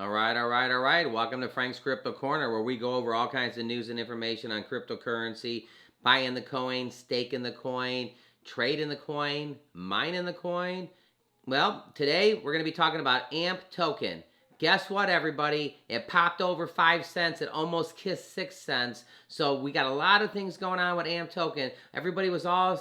All right. Welcome to Frank's Crypto Corner, where we go over all kinds of news and information on cryptocurrency, buying the coin, staking the coin, trading the coin, mining the coin. Well, today we're going to be talking about AMP token. Guess what, everybody? It popped over 5 cents. It almost kissed 6 cents. So we got a lot of things going on with AMP token. Everybody was all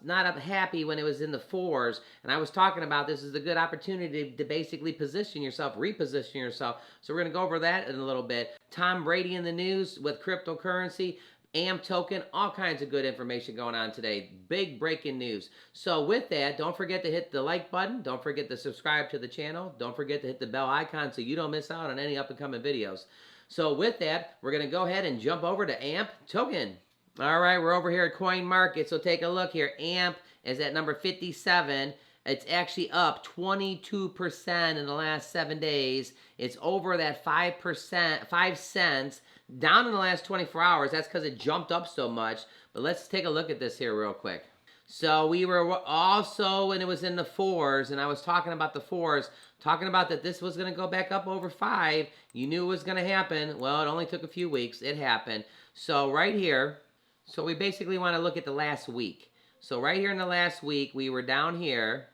not happy when it was in the fours. And I was talking about this is a good opportunity to basically position yourself, reposition yourself. So we're going to go over that in a little bit. Tom Brady in the news with cryptocurrency. AMP token, all kinds of good information going on today. Big breaking news. So with that, don't forget to hit the like button. Don't forget to subscribe to the channel. Don't forget to hit the bell icon so you don't miss out on any up and coming videos. So with that, we're going to go ahead and jump over to AMP token. All right, we're over here at Coin Market. So take a look here. AMP is at number 57. It's actually up 22% in the last 7 days. It's over that 5%, 5 cents. Down in the last 24 hours. That's because it jumped up so much. But let's take a look at this here real quick. So we were also, when it was in the fours, and I was talking about the fours, talking about that this was going to go back up over 5. You knew it was going to happen. Well, it only took a few weeks. It happened. So right here, so we basically want to look at the last week. So right here in the last week, we were down here,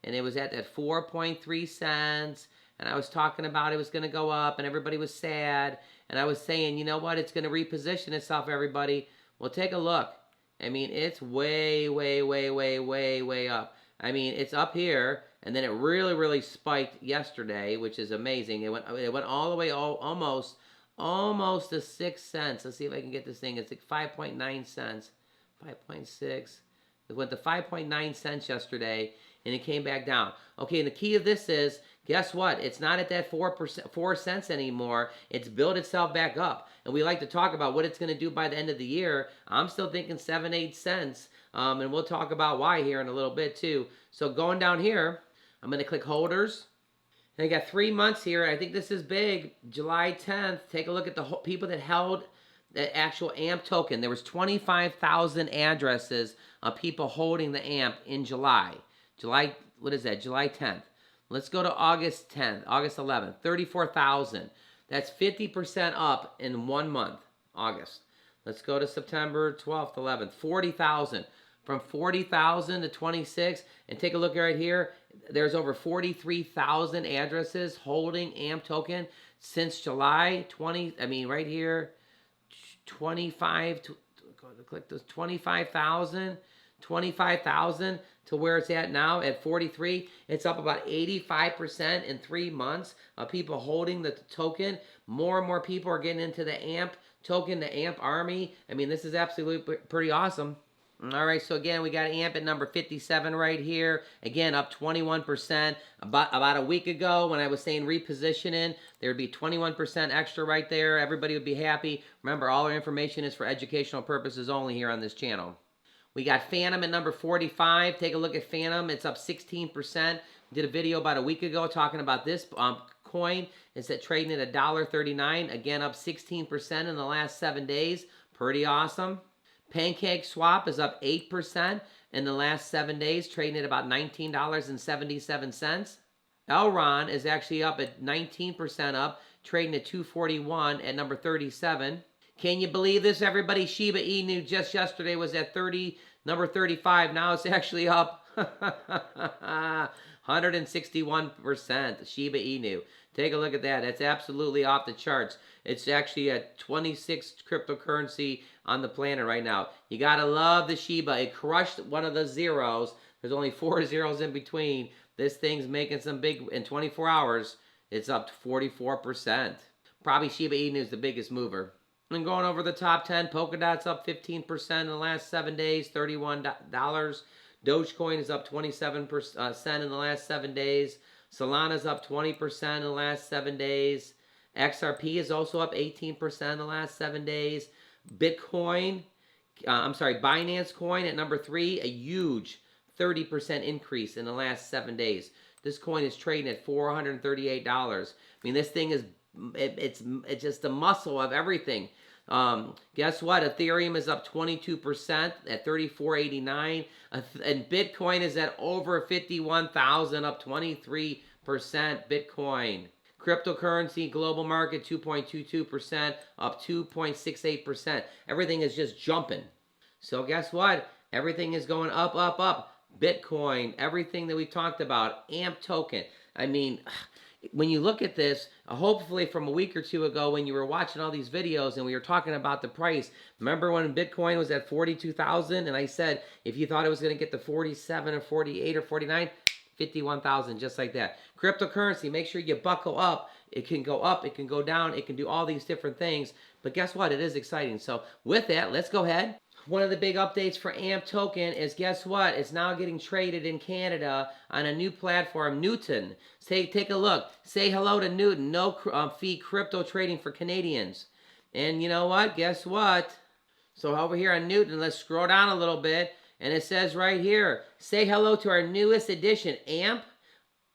and it was at that 4.3 cents. And I was talking about it was going to go up, and everybody was sad. And I was saying, you know what? It's going to reposition itself, everybody. Well, take a look. I mean, it's way, way, way, way, way, way up. I mean, it's up here, and then it really, really spiked yesterday, which is amazing. It went all the way almost to 6 cents. Let's see if I can get this thing. It's like 5.9 cents, 5.6. It went to 5.9 cents yesterday, and it came back down. Okay, and the key of this is, guess what? It's not at that 4 cents anymore. It's built itself back up. And we like to talk about what it's going to do by the end of the year. I'm still thinking 7, 8 cents. And we'll talk about why here in a little bit too. So going down here, I'm going to click holders. And I got 3 months here. I think this is big. July 10th. Take a look at the people that held the actual AMP token. There was 25,000 addresses of people holding the AMP in July. What is that? July 10th. Let's go to August 10th, August 11th, 34,000. That's 50% up in 1 month, August. Let's go to September 12th, 11th, 40,000. From 40,000 to 26, and take a look right here. There's over 43,000 addresses holding AMP token since July 20. I mean, right here, 25. Click those 25,000. 25,000 to where it's at now at 43. It's up about 85% in 3 months of people holding the token. More and more people are getting into the AMP token, the AMP army. I mean, this is absolutely pretty awesome. All right, so again, we got AMP at number 57 right here. Again, up 21%. About a week ago, when I was saying repositioning, there would be 21% extra right there. Everybody would be happy. Remember, all our information is for educational purposes only here on this channel. We got Phantom at number 45. Take a look at Phantom. It's up 16%. Did a video about a week ago talking about this coin. It's at trading at $1.39. Again, up 16% in the last 7 days. Pretty awesome. Pancake Swap is up 8% in the last 7 days, trading at about $19.77. Elron is actually up at 19% up, trading at $241 at number 37. Can you believe this, everybody? Shiba Inu just yesterday was at number 35. Now it's actually up 161%. Shiba Inu. Take a look at that. That's absolutely off the charts. It's actually at 26th cryptocurrency on the planet right now. You got to love the Shiba. It crushed one of the zeros. There's only 4 zeros in between. This thing's making some big, in 24 hours, it's up to 44%. Probably Shiba Inu is the biggest mover. And going over the top 10, Polkadot's up 15% in the last 7 days, $31. Dogecoin is up 27% in the last 7 days. Solana's up 20% in the last 7 days. XRP is also up 18% in the last 7 days. Binance Coin at number 3, a huge 30% increase in the last 7 days. This coin is trading at $438. I mean, this thing is it's just the muscle of everything. Guess what? Ethereum is up 22% at $34.89, and Bitcoin is at over 51,000, up 23%. Bitcoin. Cryptocurrency, global market, 2.22%, up 2.68%. Everything is just jumping. So guess what? Everything is going up, up, up. Bitcoin, everything that we talked about, AMP token. I mean, when you look at this, hopefully from a week or two ago when you were watching all these videos and we were talking about the price, remember when Bitcoin was at 42,000 and I said if you thought it was going to get to 47 or 48 or 49, 51,000, just like that. Cryptocurrency, make sure you buckle up. It can go up, it can go down, it can do all these different things, but guess what? It is exciting. So with that, let's go ahead. One of the big updates for AMP token is, guess what? It's now getting traded in Canada on a new platform, Newton. Take a look. Say hello to Newton. No fee crypto trading for Canadians. And you know what? Guess what? So over here on Newton, let's scroll down a little bit. And it says right here, say hello to our newest edition, AMP,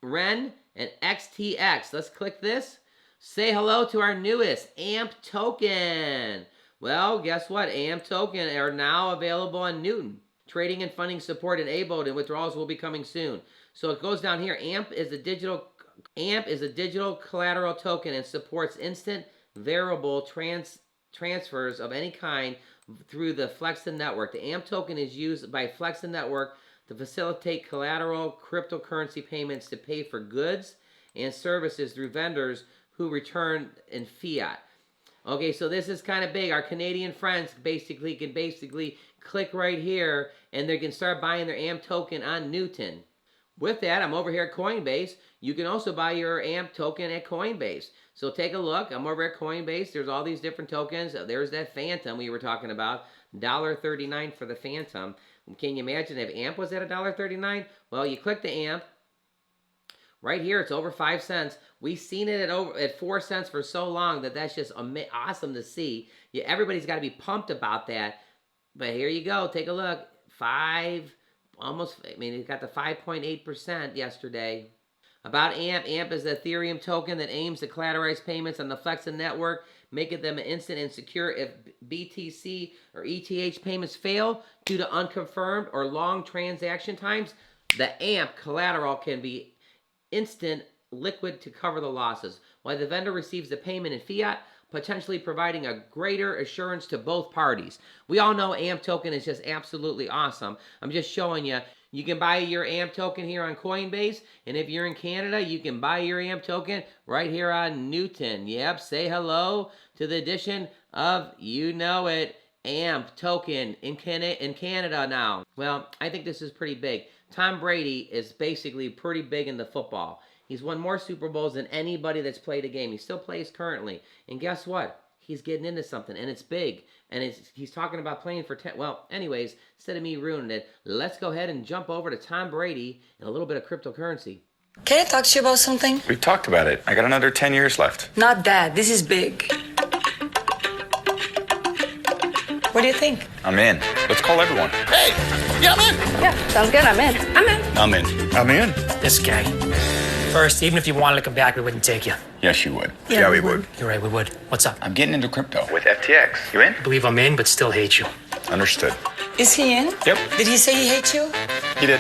REN, and XTX. Let's click this. Say hello to our newest AMP token. Well, guess what? AMP token are now available on Newton. Trading and funding support enabled, and withdrawals will be coming soon. So it goes down here. AMP is a digital collateral token and supports instant variable transfers of any kind through the Flexen network. The AMP token is used by Flexen network to facilitate collateral cryptocurrency payments to pay for goods and services through vendors who return in fiat. Okay, so this is kind of big. Our Canadian friends can click right here and they can start buying their AMP token on Newton. With that, I'm over here at Coinbase. You can also buy your AMP token at Coinbase. So take a look. I'm over at Coinbase. There's all these different tokens. There's that Phantom we were talking about. $1.39 for the Phantom. Can you imagine if AMP was at $1.39? Well, you click the AMP. Right here, it's over 5 cents. We've seen it at 4 cents for so long that's just awesome to see. Yeah, everybody's got to be pumped about that. But here you go. Take a look. It got the 5.8% yesterday. About AMP. AMP is the Ethereum token that aims to collateralize payments on the Flexen network, making them instant and secure if BTC or ETH payments fail due to unconfirmed or long transaction times. The AMP collateral can be instant liquid to cover the losses, while the vendor receives the payment in fiat, potentially providing a greater assurance to both parties. We all know AMP token is just absolutely awesome. I'm just showing you. You can buy your AMP token here on Coinbase, and if you're in Canada, you can buy your AMP token right here on Newton. Yep, say hello to the addition of, you know it, AMP token in Canada now. Well, I think this is pretty big. Tom Brady is basically pretty big into football. He's won more Super Bowls than anybody that's played a game. He still plays currently. And guess what? He's getting into something, and it's big. And he's talking about playing for 10. Well, anyways, instead of me ruining it, let's go ahead and jump over to Tom Brady and a little bit of cryptocurrency. Can I talk to you about something? We've talked about it. I got another 10 years left. Not that. This is big. What do you think? I'm in. Let's call everyone. Hey! Yeah, I'm in! Yeah, sounds good. I'm in. I'm in. I'm in. This guy. First, even if you wanted to come back, we wouldn't take you. Yes, you would. Yeah, we would. You're right, we would. What's up? I'm getting into crypto. With FTX. You in? I believe I'm in, but still hate you. Understood. Is he in? Yep. Did he say he hates you? He did.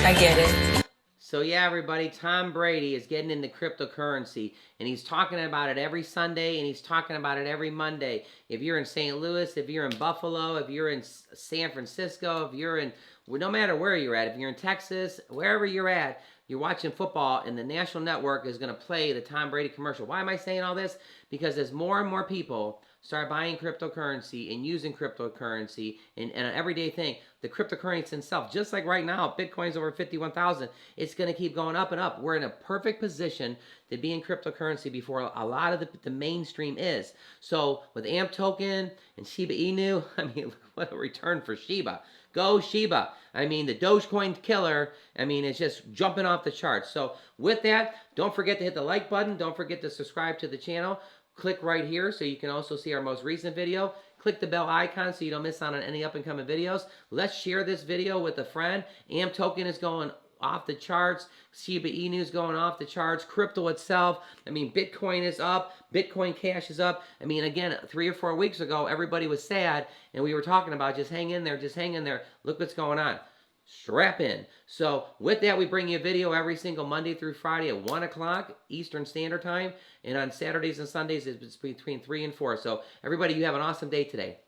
I get it. So yeah, everybody, Tom Brady is getting into cryptocurrency, and he's talking about it every Sunday, and he's talking about it every Monday. If you're in St. Louis, if you're in Buffalo, if you're in San Francisco, if you're in, no matter where you're at, if you're in Texas, wherever you're at, you're watching football, and the national network is going to play the Tom Brady commercial. Why am I saying all this? Because as more and more people start buying cryptocurrency and using cryptocurrency and an everyday thing, the cryptocurrency itself, just like right now, Bitcoin's over 51,000, it's going to keep going up and up. We're in a perfect position to be in cryptocurrency before a lot of the mainstream is. So with AMP token and Shiba Inu, I mean, what a return for Shiba. Go Shiba. I mean, the Dogecoin killer, I mean, it's just jumping off the charts. So with that, don't forget to hit the like button. Don't forget to subscribe to the channel. Click right here so you can also see our most recent video. Click the bell icon so you don't miss out on any up-and-coming videos. Let's share this video with a friend. AMP token is going off the charts. Shiba Inu is going off the charts. Crypto itself, I mean, Bitcoin is up. Bitcoin Cash is up. I mean, again, 3 or 4 weeks ago, everybody was sad, and we were talking about just hang in there, just hang in there. Look what's going on. strap in. So with that, we bring you a video every single Monday through Friday at 1 o'clock Eastern Standard Time. And on Saturdays and Sundays, it's between 3 and 4. So everybody, you have an awesome day today.